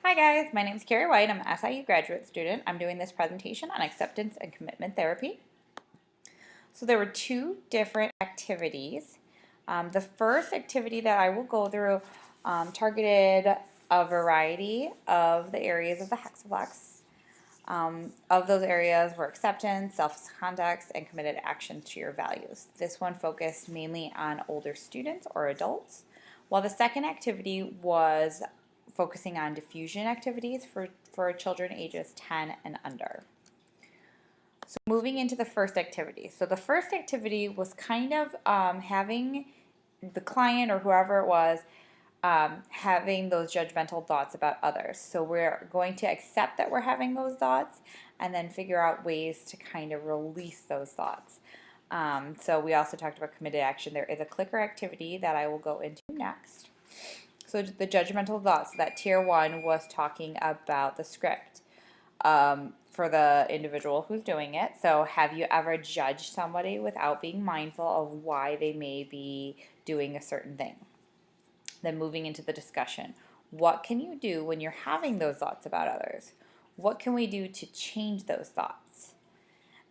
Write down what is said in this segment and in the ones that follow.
Hi guys, my name is Carrie White. I'm an SIU graduate student. I'm doing this presentation on acceptance and commitment therapy. So there were two different activities. The first activity that I will go through targeted a variety of the areas of the Hexaflex. Of those areas were acceptance, self-conduct, and committed actions to your values. This one focused mainly on older students or adults, while the second activity was focusing on diffusion activities for children ages 10 and under. So moving into the first activity. So the first activity was kind of having the client or whoever it was having those judgmental thoughts about others. So we're going to accept that we're having those thoughts and then figure out ways to kind of release those thoughts. So we also talked about committed action. There is a clicker activity that I will go into next. So the judgmental thoughts, that tier one was talking about the script for the individual who's doing it. So have you ever judged somebody without being mindful of why they may be doing a certain thing? Then moving into the discussion. What can you do when you're having those thoughts about others? What can we do to change those thoughts?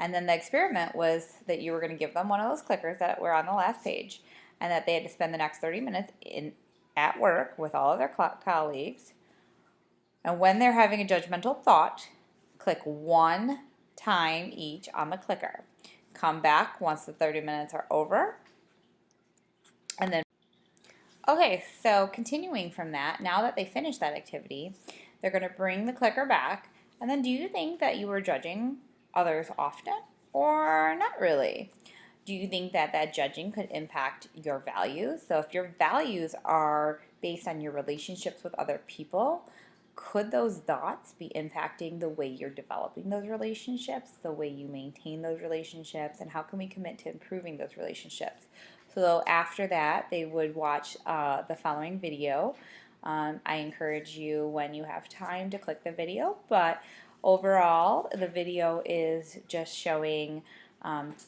And then the experiment was that you were going to give them one of those clickers that were on the last page and that they had to spend the next 30 minutes at work with all of their colleagues. And when they're having a judgmental thought, click one time each on the clicker. Come back once the 30 minutes are over and then okay, so continuing from that, now that they finished that activity, they're going to bring the clicker back. And then do you think that you were judging others often or not really? Do you think that that judging could impact your values? So if your values are based on your relationships with other people, could those thoughts be impacting the way you're developing those relationships, the way you maintain those relationships, and how can we commit to improving those relationships? So after that, they would watch the following video. I encourage you, when you have time, to click the video, but overall, the video is just showing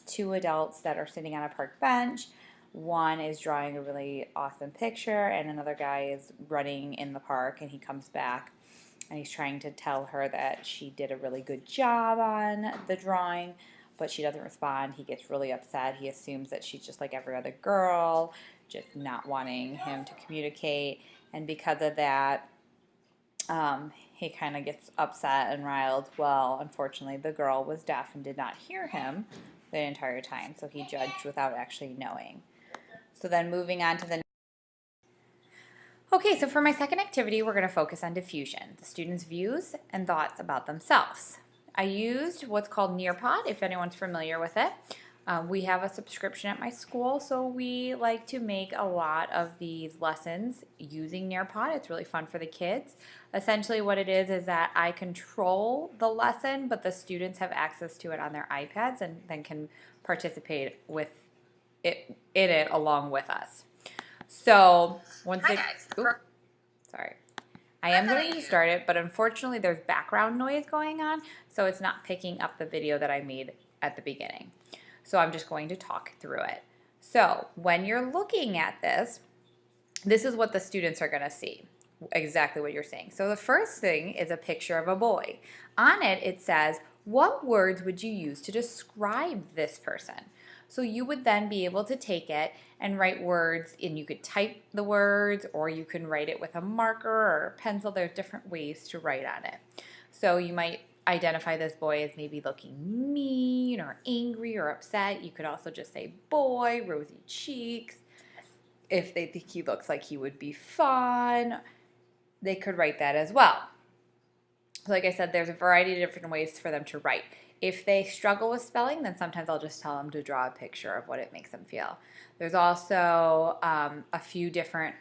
two adults that are sitting on a park bench. One is drawing a really awesome picture, and another guy is running in the park, and he comes back and he's trying to tell her that she did a really good job on the drawing, but she doesn't respond. He gets really upset. He assumes that she's just like every other girl, just not wanting him to communicate, and because of that, he kind of gets upset and riled. Well, unfortunately, the girl was deaf and did not hear him the entire time, so he judged without actually knowing. So then moving on to the okay, so for my second activity, we're going to focus on diffusion, the students' views and thoughts about themselves. I used what's called Nearpod, if anyone's familiar with it. We have a subscription at my school, so we like to make a lot of these lessons using Nearpod. It's really fun for the kids. Essentially what it is that I control the lesson, but the students have access to it on their iPads and then can participate with it in it along with us. So once Hi it, guys. sorry. I am going to start it, but unfortunately there's background noise going on, so it's not picking up the video that I made at the beginning. So I'm just going to talk through it. So when you're looking at this, this is what the students are going to see, exactly what you're saying. So the first thing is a picture of a boy. On it, it says, what words would you use to describe this person? So you would then be able to take it and write words, and you could type the words, or you can write it with a marker or a pencil. There's different ways to write on it. So you might identify this boy as maybe looking mean or angry or upset. You could also just say boy, rosy cheeks. If they think he looks like he would be fun, they could write that as well. So like I said, there's a variety of different ways for them to write. If they struggle with spelling, then sometimes I'll just tell them to draw a picture of what it makes them feel. There's also a few different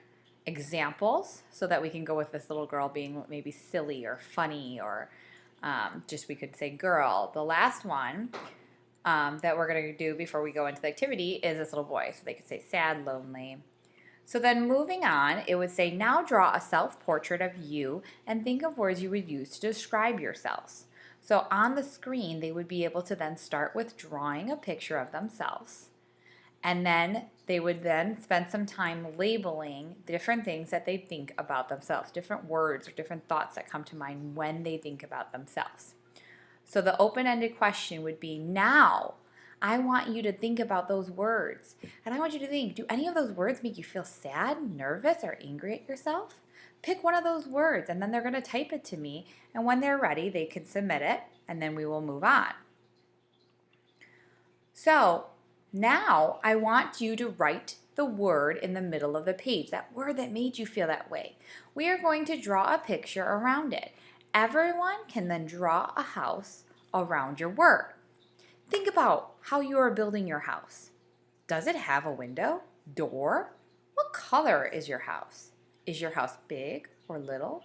examples so that we can go with this little girl being maybe silly or funny, or just we could say girl. The last one that we're going to do before we go into the activity is this little boy. So they could say sad, lonely. So then moving on, it would say, now draw a self-portrait of you and think of words you would use to describe yourselves. So on the screen, they would be able to then start with drawing a picture of themselves. And then they would then spend some time labeling different things that they think about themselves, different words or different thoughts that come to mind when they think about themselves. So the open-ended question would be, now I want you to think about those words. And I want you to think, do any of those words make you feel sad, nervous, or angry at yourself? Pick one of those words, and then they're going to type it to me. And when they're ready, they can submit it, and then we will move on. So now I want you to write the word in the middle of the page, that word that made you feel that way. We are going to draw a picture around it. Everyone can then draw a house around your word. Think about how you are building your house. Does it have a window, door? What color is your house? Is your house big or little?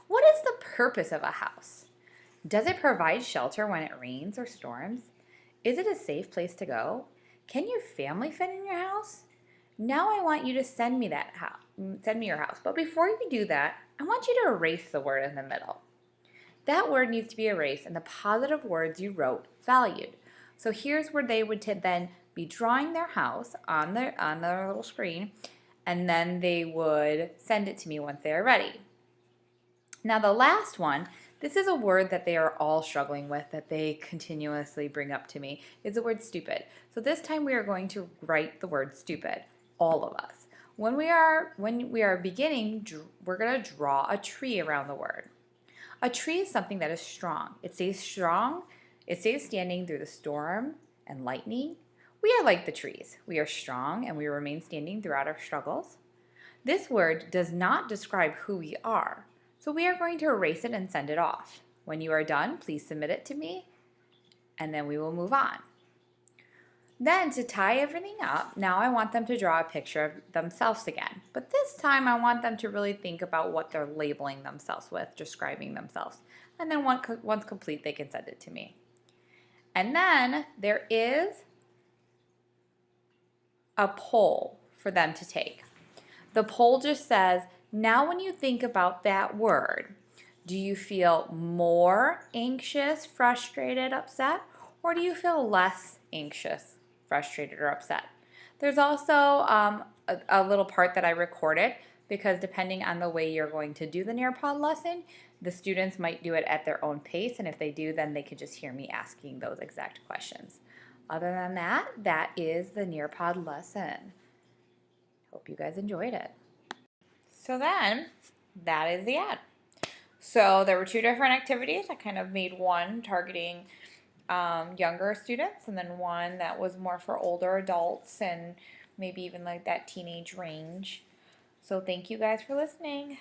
What is the purpose of a house? Does it provide shelter when it rains or storms? Is it a safe place to go? Can your family fit in your house? Now I want you to send me your house. But before you do that, I want you to erase the word in the middle. That word needs to be erased and the positive words you wrote valued. So here's where they would then be drawing their house on their little screen, and then they would send it to me once they are ready. Now the last one, this is a word that they are all struggling with, that they continuously bring up to me, is the word stupid. So this time we are going to write the word stupid, all of us. When we are beginning, we're going to draw a tree around the word. A tree is something that is strong. It stays strong. It stays standing through the storm and lightning. We are like the trees. We are strong and we remain standing throughout our struggles. This word does not describe who we are, so we are going to erase it and send it off. When you are done, please submit it to me, and then we will move on. Then to tie everything up, now I want them to draw a picture of themselves again. But this time I want them to really think about what they're labeling themselves with, describing themselves. And then once complete, they can send it to me. And then there is a poll for them to take. The poll just says, now when you think about that word, do you feel more anxious, frustrated, upset, or do you feel less anxious, frustrated, or upset? There's also a little part that I recorded, because depending on the way you're going to do the Nearpod lesson, the students might do it at their own pace, and if they do, then they could just hear me asking those exact questions. Other than that, that is the Nearpod lesson. Hope you guys enjoyed it. So then, that is the end. So there were two different activities. I kind of made one targeting younger students, and then one that was more for older adults and maybe even like that teenage range. So thank you guys for listening.